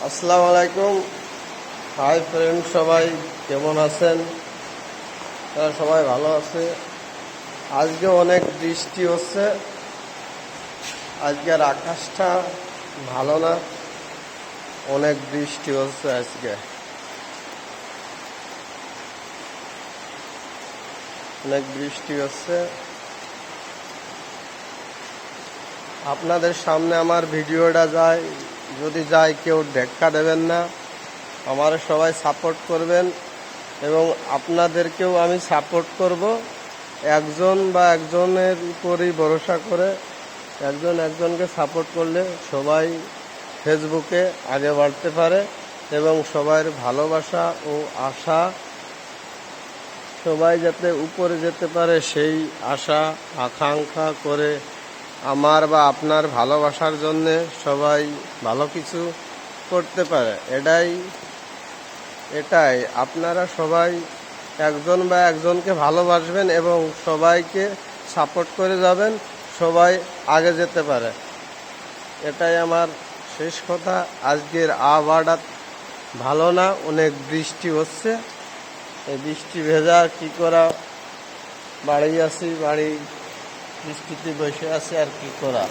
আসসালামু আলাইকুম। Hi friend, সবাই কেমন আছেন? তারা সবাই ভালো আছে। আজকে অনেক বৃষ্টি হচ্ছে। আজকের আকাশটা ভালো না, অনেক বৃষ্টি হচ্ছে আজকে, অনেক বৃষ্টি হচ্ছে। আপনাদের সামনে আমার ভিডিওটা যায়, যদি যায় কেউ ধাক্কা দেবেন না। আমার সবাই সাপোর্ট করবেন এবং আপনাদেরকেও আমি সাপোর্ট করব। একজন বা একজনের উপরই ভরসা করে একজন একজনকে সাপোর্ট করলে সবাই ফেসবুকে আগে বাড়তে পারে এবং সবার ভালোবাসা ও আশা সবাই যাতে উপরে যেতে পারে সেই আশা আকাঙ্ক্ষা করে আমার বা আপনার ভালোবাসার জন্যে সবাই ভালো কিছু করতে পারে। এটাই আপনারা সবাই একজন বা একজনকে ভালোবাসবেন এবং সবাইকে সাপোর্ট করে যাবেন, সবাই আগে যেতে পারে। এটাই আমার শেষ কথা। আজকের আবহাওয়াটা ভালো না, অনেক বৃষ্টি হচ্ছে। এই বৃষ্টি ভেজা কি করা, বাড়ি বৃষ্টিতে বসে আছি আর কি করা।